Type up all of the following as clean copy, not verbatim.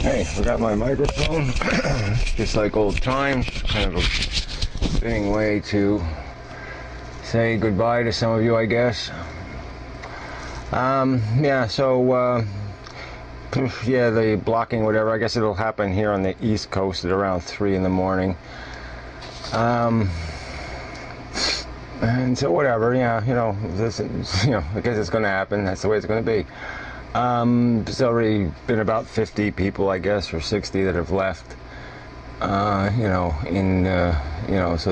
Hey, forgot my microphone. Just like old times, kind of a fitting way to say goodbye to some of you, I guess. Yeah, so, yeah, the blocking, whatever, I guess it'll happen here on the East Coast at around 3 in the morning. And so whatever, yeah, this, I guess it's going to happen. That's the way it's going to be. There's already been about 50 people, I guess, or 60 that have left. So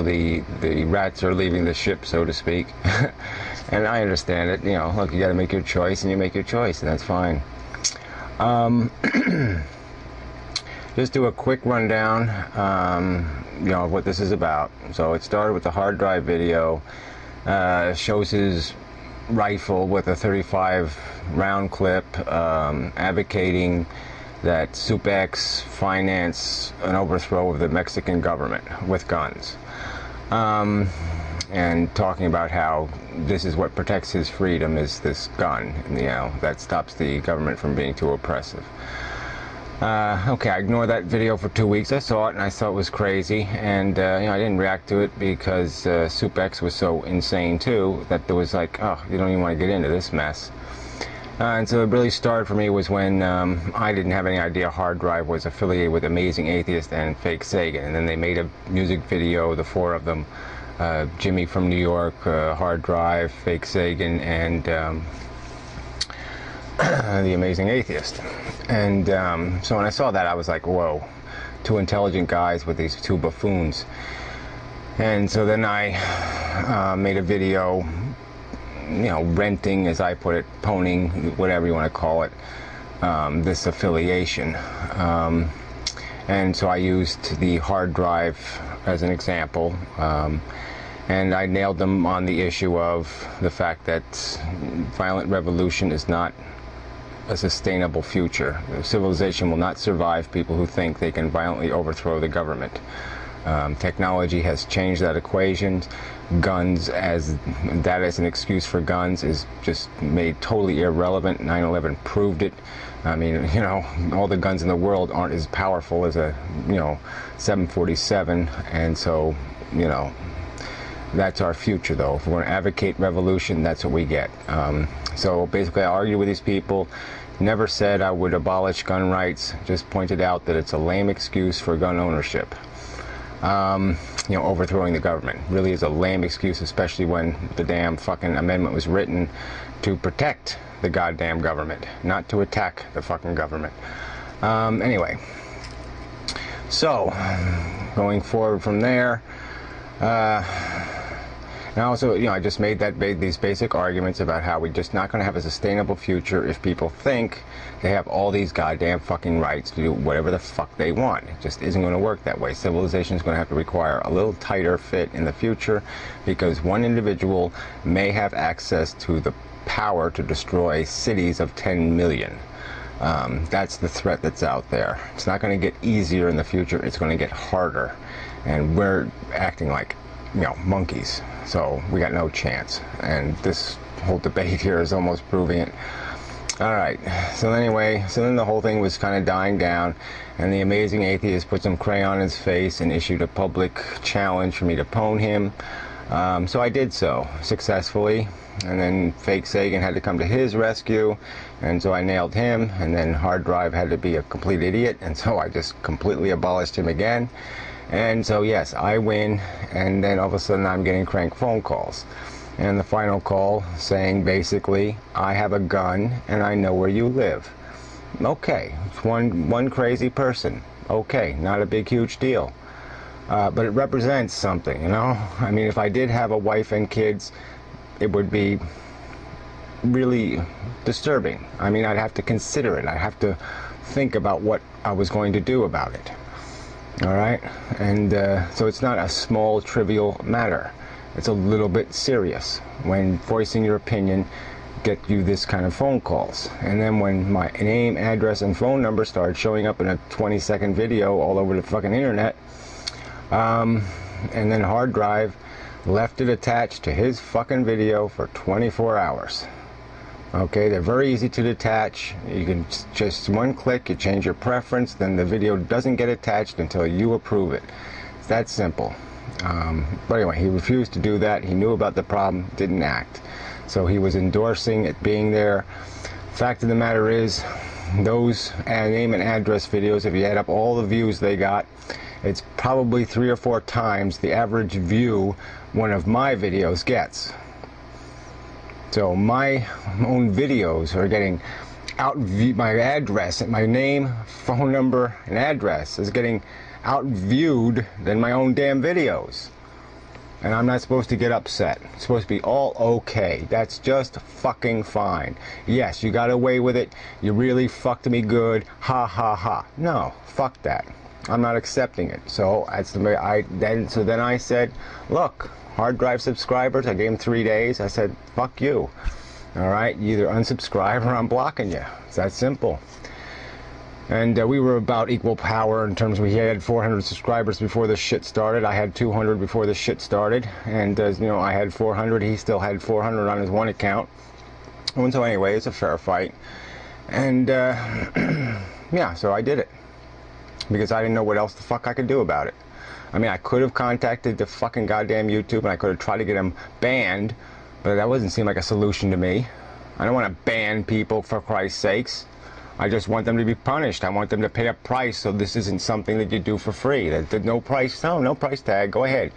the rats are leaving the ship, so to speak. And I understand it. Look, you got to make your choice, and you make your choice, and that's fine. Just do a quick rundown, of what this is about. So it started with the hard drive video. Shows his rifle with a 35 round clip, advocating that SUPEX finance an overthrow of the Mexican government with guns, and talking about how this is what protects his freedom, is this gun, that stops the government from being too oppressive. Okay, I ignored that video for 2 weeks. I saw it and I thought it was crazy, and I didn't react to it because SUPEX was so insane too that there was like, oh, you don't even want to get into this mess. And so it really started for me was when I didn't have any idea Hard Drive was affiliated with Amazing Atheist and Fake Sagan, and then they made a music video, the four of them, Jimmy from New York, Hard Drive, Fake Sagan, and the Amazing Atheist. And so when I saw that, I was like, whoa, two intelligent guys with these two buffoons. And so then I made a video, renting, as I put it, pwning, whatever you want to call it, this affiliation. And so I used the hard drive as an example, and I nailed them on the issue of the fact that violent revolution is not a sustainable future. Civilization will not survive people who think they can violently overthrow the government. Technology has changed that equation. Guns as an excuse for guns is just made totally irrelevant. 9/11 proved it. I mean, all the guns in the world aren't as powerful as a 747, and so that's our future, though. If we're going to advocate revolution, that's what we get. So basically, I argued with these people, never said I would abolish gun rights, just pointed out that it's a lame excuse for gun ownership. Overthrowing the government really is a lame excuse, especially when the damn fucking amendment was written to protect the goddamn government, not to attack the fucking government. Anyway, so going forward from there, and also, I just made these basic arguments about how we're just not going to have a sustainable future if people think they have all these goddamn fucking rights to do whatever the fuck they want. It just isn't going to work that way. Civilization is going to have to require a little tighter fit in the future, because one individual may have access to the power to destroy cities of 10 million. That's the threat that's out there. It's not going to get easier in the future. It's going to get harder. And we're acting like monkeys, so we got no chance, and this whole debate here is almost proving it. Alright, so anyway, then the whole thing was kind of dying down, and the Amazing Atheist put some crayon in his face and issued a public challenge for me to pwn him. So I did so successfully, and then Fake Sagan had to come to his rescue, and so I nailed him, and then Hard Drive had to be a complete idiot, and so I just completely abolished him again. And so yes, I win, and then all of a sudden I'm getting crank phone calls. And the final call saying basically, I have a gun and I know where you live. Okay, it's one crazy person. Okay, not a big huge deal. But it represents something, I mean, if I did have a wife and kids, it would be really disturbing. I mean, I'd have to consider it. I'd have to think about what I was going to do about it. Alright, and so it's not a small, trivial matter. It's a little bit serious when voicing your opinion get you this kind of phone calls. And then when my name, address, and phone number started showing up in a 20-second video all over the fucking internet, and then Hard Drive left it attached to his fucking video for 24 hours. Okay, they're very easy to detach. You can just one click, you change your preference, then the video doesn't get attached until you approve it. It's that simple. But anyway, he refused to do that. He knew about the problem, didn't act. So he was endorsing it being there. Fact of the matter is, those name and address videos, if you add up all the views they got, it's probably 3 or 4 times the average view one of my videos gets. So my own videos are getting outviewed. My address, my name, phone number, and address is getting outviewed than my own damn videos. And I'm not supposed to get upset. It's supposed to be all okay. That's just fucking fine. Yes, you got away with it. You really fucked me good. Ha ha ha. No, fuck that. I'm not accepting it. So that's the way then I said, look, hard drive subscribers, I gave them 3 days. I said, fuck you. All right, you either unsubscribe or I'm blocking you. It's that simple. And we were about equal power in terms of he had 400 subscribers before this shit started. I had 200 before this shit started. And, you know, I had 400. He still had 400 on his one account. And so anyway, it's a fair fight. And, yeah, so I did it. Because I didn't know what else the fuck I could do about it. I mean, I could have contacted the fucking goddamn YouTube and I could have tried to get him banned, but that doesn't seem like a solution to me. I don't want to ban people, for Christ's sakes. I just want them to be punished. I want them to pay a price, so this isn't something that you do for free. That no price, no price tag. Go ahead.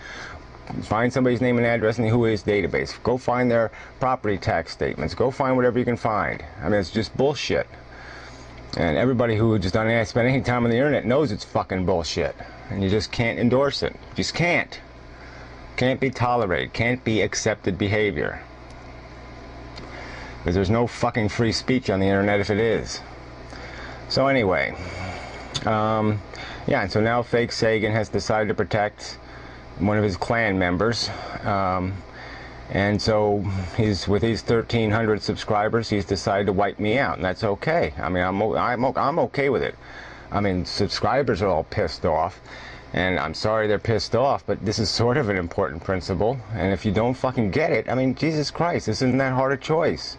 Find somebody's name and address in the WHOIS database. Go find their property tax statements. Go find whatever you can find. I mean, it's just bullshit. And everybody who just doesn't spend any time on the internet knows it's fucking bullshit. And you just can't endorse it. Just can't. Can't be tolerated. Can't be accepted behavior. Because there's no fucking free speech on the internet if it is. So anyway, yeah, and so now Fake Sagan has decided to protect one of his clan members. And so he's, with his 1,300 subscribers, he's decided to wipe me out, and that's okay. I mean, I'm okay with it. I mean, subscribers are all pissed off, and I'm sorry they're pissed off, but this is sort of an important principle, and if you don't fucking get it, I mean, Jesus Christ, this isn't that hard a choice.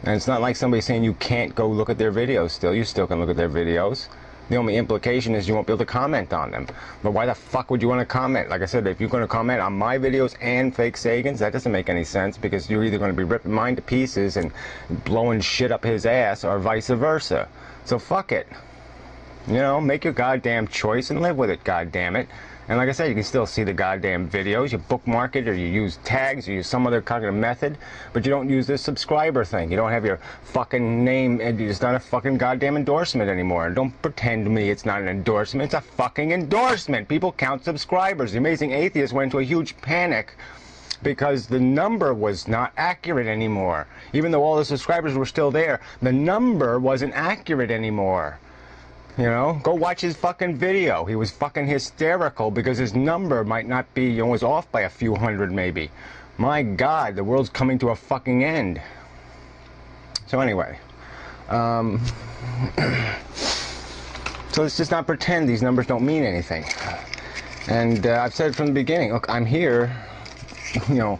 And it's not like somebody saying you can't go look at their videos still. You still can look at their videos. The only implication is you won't be able to comment on them. But why the fuck would you want to comment? Like I said, if you're going to comment on my videos and Fake Sagan's, that doesn't make any sense, because you're either going to be ripping mine to pieces and blowing shit up his ass, or vice versa. So fuck it. You know, make your goddamn choice and live with it, goddammit. And like I said, you can still see the goddamn videos. You bookmark it, or you use tags, or use some other kind of method, but you don't use this subscriber thing. You don't have your fucking name, and it's not a fucking goddamn endorsement anymore. And don't pretend to me it's not an endorsement. It's a fucking endorsement. People count subscribers. The Amazing Atheist went into a huge panic because the number was not accurate anymore. Even though all the subscribers were still there, the number wasn't accurate anymore. You know, go watch his fucking video. He was fucking hysterical because his number might not be, you know, was off by a few hundred maybe. My God, the world's coming to a fucking end. So anyway, so let's just not pretend these numbers don't mean anything. And I've said from the beginning, look, I'm here, you know,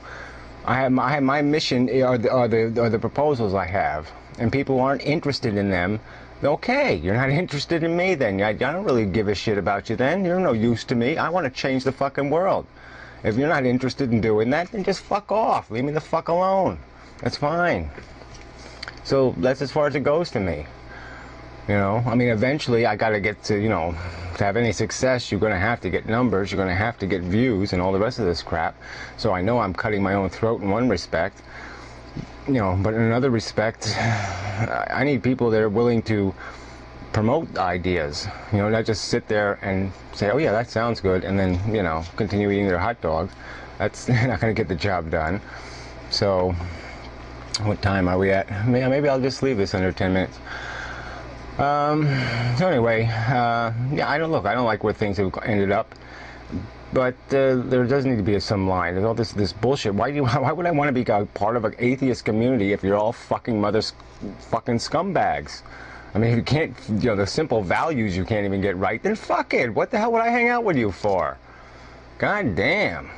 I have my mission are the proposals I have, and people aren't interested in them. Okay, you're not interested in me then. I don't really give a shit about you then. You're no use to me. I want to change the fucking world. If you're not interested in doing that, then just fuck off. Leave me the fuck alone. That's fine. So that's as far as it goes to me. You know, I mean, eventually I got to get to, you know, to have any success, you're going to have to get numbers, you're going to have to get views and all the rest of this crap. So I know I'm cutting my own throat in one respect. You know, but in another respect, I need people that are willing to promote ideas. You know, not just sit there and say, oh yeah, that sounds good, and then, you know, continue eating their hot dog. That's not going to get the job done. So, what time are we at? Maybe I'll just leave this under 10 minutes. So anyway, yeah, I don't like where things have ended up. But there does need to be some line. There's all this bullshit. Why would I want to be part of an atheist community if you're all fucking fucking scumbags? I mean, if you can't, you know, the simple values you can't even get right, then fuck it. What the hell would I hang out with you for? God damn.